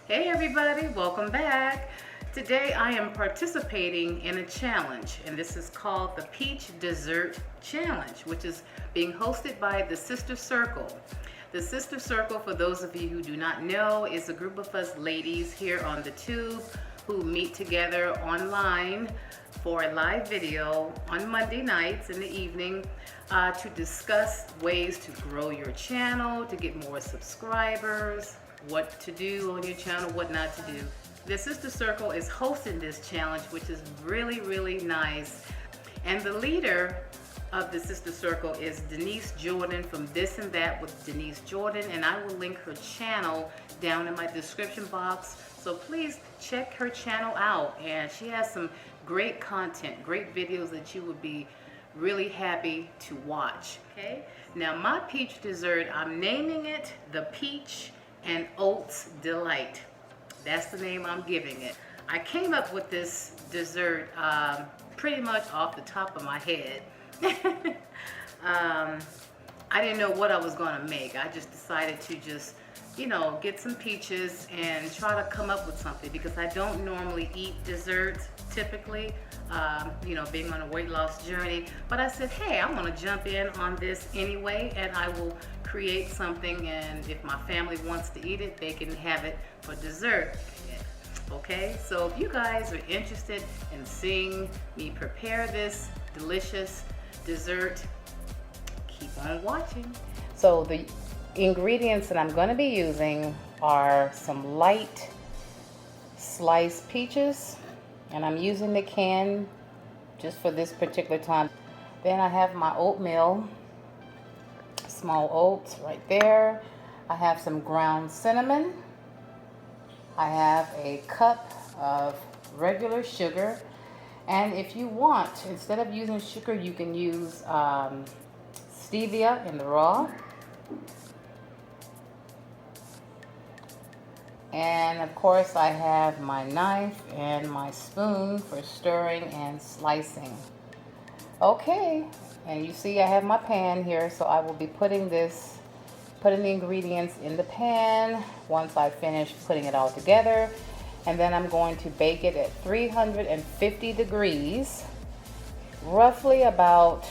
Hey everybody, welcome back. Today I am participating in a challenge, and this is called the Peach Dessert Challenge, which is being hosted by the Sister Circle. The Sister Circle, for those of you who do not know, is a group of us ladies here on the tube who meet together online for a live video on Monday nights in the evening to discuss ways to grow your channel, to get more subscribers, what to do on your channel, what not to do. The Sister Circle is hosting this challenge, which is really nice. And the leader of the Sister Circle is Denise Jordan from This and That with Denise Jordan, and I will link her channel down in my description box. So please check her channel out, and she has some great content, great videos that you would be really happy to watch. Okay, now my peach dessert, I'm naming it the Peach and Oats Delight. That's the name I'm giving it. I came up with this dessert pretty much off the top of my head. I didn't know what I was going to make. I just decided to just, get some peaches and try to come up with something, because I don't normally eat desserts typically, being on a weight loss journey. But I said, hey, I'm going to jump in on this anyway, and I will create something, and if my family wants to eat it, they can have it for dessert. Okay, so if you guys are interested in seeing me prepare this delicious dessert, keep on watching. So the ingredients that I'm going to be using are some light sliced peaches, and I'm using the can just for this particular time. Then I have my oatmeal, small oats right there. I have some ground cinnamon. I have a cup of regular sugar, and if you want, instead of using sugar, you can use stevia in the raw. And of course I have my knife and my spoon for stirring and slicing. Okay, and you see I have my pan here, so I will be putting the ingredients in the pan once I finish putting it all together. And then I'm going to bake it at 350 degrees, roughly about,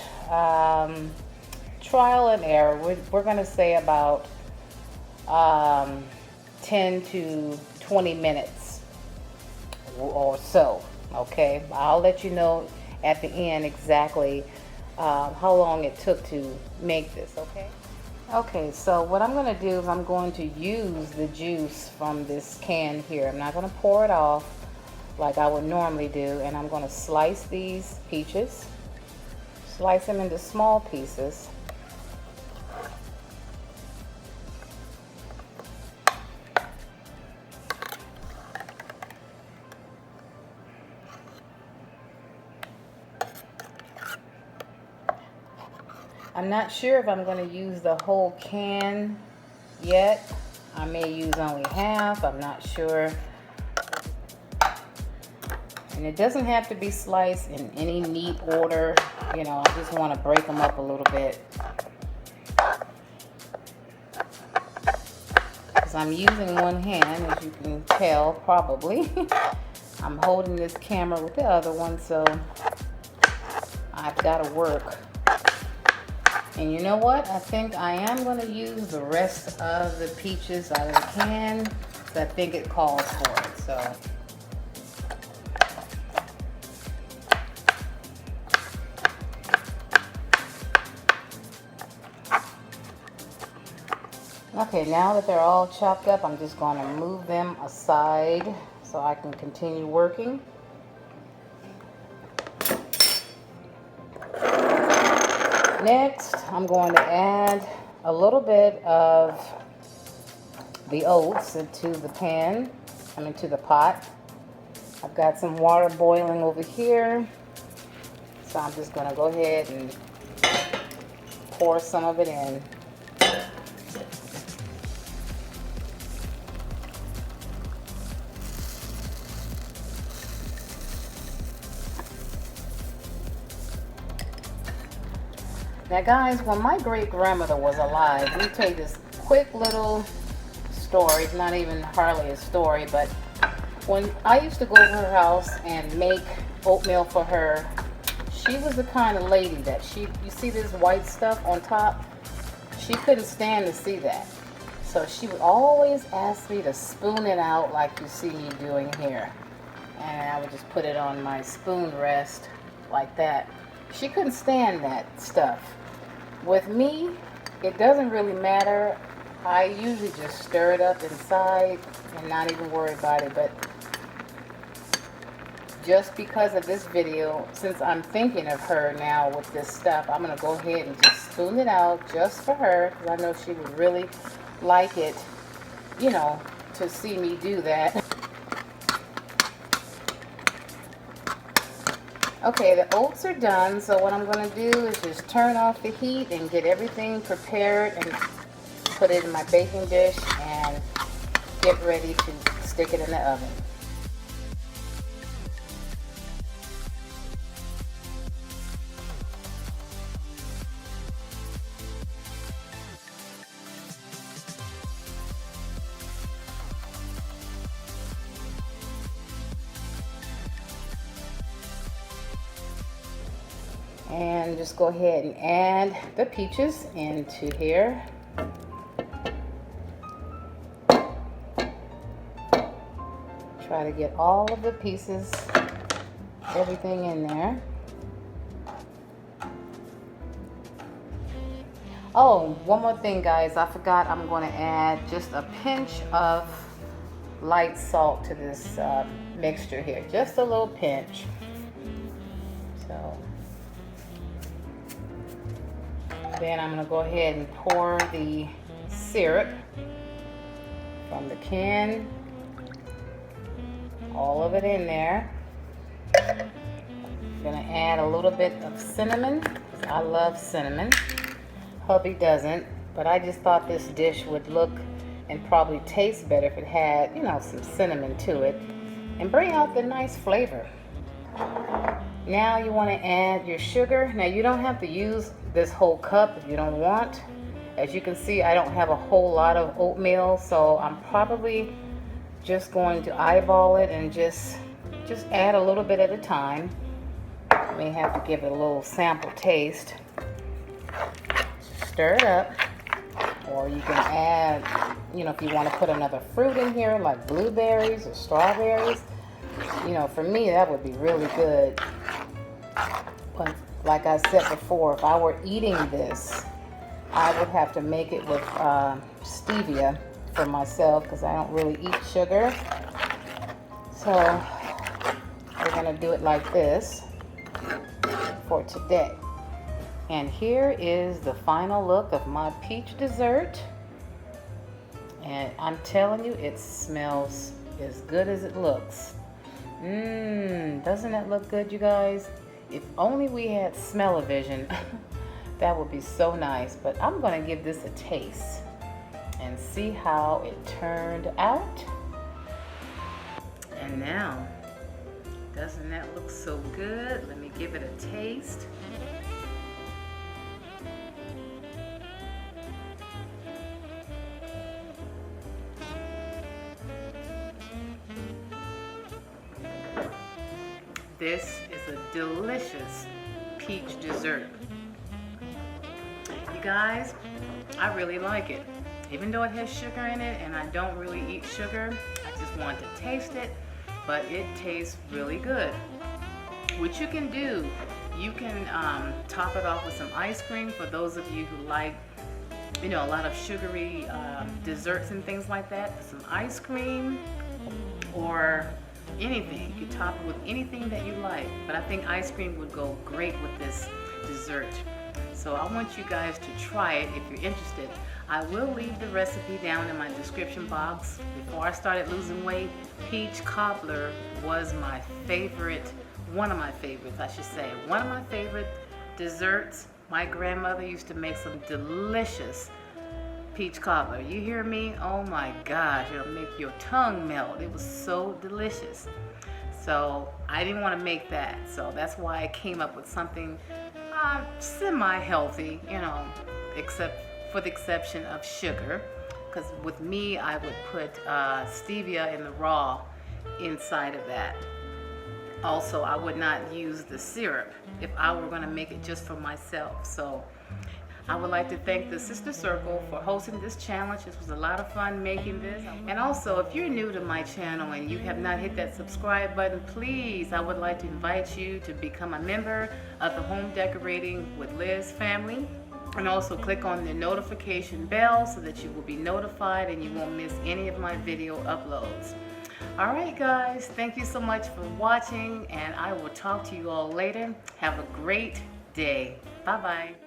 trial and error, we're going to say about 10 to 20 minutes or so. Okay, I'll let you know at the end exactly how long it took to make this. Okay, so what I'm going to do is I'm going to use the juice from this can here. I'm not going to pour it off like I would normally do, and I'm going to slice these peaches, slice them into small pieces. I'm not sure if I'm going to use the whole can yet. I may use only half. I'm not sure. And it doesn't have to be sliced in any neat order. I just want to break them up a little bit, because I'm using one hand, as you can tell probably. I'm holding this camera with the other one, so I've got to work. And you know what? I think I am going to use the rest of the peaches out of the can, because I think it calls for it. So, okay, now that they're all chopped up, I'm just going to move them aside so I can continue working. Next, I'm going to add a little bit of the oats into the pan, into the pot. I've got some water boiling over here, so I'm just going to go ahead and pour some of it in. Now guys, when my great grandmother was alive, we take this quick little story. It's not even hardly a story, but when I used to go to her house and make oatmeal for her, she was the kind of lady that you see this white stuff on top? She couldn't stand to see that. So she would always ask me to spoon it out like you see me doing here. And I would just put it on my spoon rest like that. She couldn't stand that stuff. With me, it doesn't really matter. I usually just stir it up inside and not even worry about it. But just because of this video, since I'm thinking of her now with this stuff, I'm going to go ahead and just spoon it out just for her, because I know she would really like it, you know, to see me do that. Okay, the oats are done, so what I'm going to do is just turn off the heat and get everything prepared and put it in my baking dish and get ready to stick it in the oven. And just go ahead and add the peaches into here. Try to get all of the pieces, everything in there. Oh, one more thing, guys. I forgot, I'm going to add just a pinch of light salt to this mixture here. Just a little pinch. So then I'm going to go ahead and pour the syrup from the can, all of it in there. I'm going to add a little bit of cinnamon. I love cinnamon. Hubby doesn't, but I just thought this dish would look and probably taste better if it had, you know, some cinnamon to it and bring out the nice flavor. Now you want to add your sugar. Now you don't have to use this whole cup if you don't want. As you can see, I don't have a whole lot of oatmeal, so I'm probably just going to eyeball it and just add a little bit at a time. I may have to give it a little sample taste. Stir it up, or you can add, you know, if you want to put another fruit in here like blueberries or strawberries, you know, for me that would be really good. But like I said before, if I were eating this, I would have to make it with stevia for myself, because I don't really eat sugar. So we're going to do it like this for today. And here is the final look of my peach dessert. And I'm telling you, it smells as good as it looks. Doesn't that look good, you guys? If only we had smell-o-vision, that would be so nice. But I'm going to give this a taste and see how it turned out. And now, doesn't that look so good? Let me give it a taste. This is a delicious peach dessert. You guys, I really like it. Even though it has sugar in it and I don't really eat sugar, I just want to taste it, but it tastes really good. What you can do, you can top it off with some ice cream for those of you who like, you know, a lot of sugary desserts and things like that. Some ice cream or anything. You can top it with anything that you like, but I think ice cream would go great with this dessert. So I want you guys to try it if you're interested. I will leave the recipe down in my description box. Before I started losing weight, peach cobbler was my favorite, one of my favorites, I should say. One of my favorite desserts. My grandmother used to make some delicious peach cobbler. You hear me? Oh my gosh, it'll make your tongue melt. It was so delicious. So I didn't want to make that. So that's why I came up with something semi-healthy, you know, except for the exception of sugar, because with me, I would put stevia in the raw inside of that. Also, I would not use the syrup if I were going to make it just for myself. So I would like to thank the Sister Circle for hosting this challenge. This was a lot of fun making this. And also, if you're new to my channel and you have not hit that subscribe button, please, I would like to invite you to become a member of the Home Decorating with Liz family. And also click on the notification bell so that you will be notified and you won't miss any of my video uploads. Alright guys, thank you so much for watching, and I will talk to you all later. Have a great day. Bye-bye.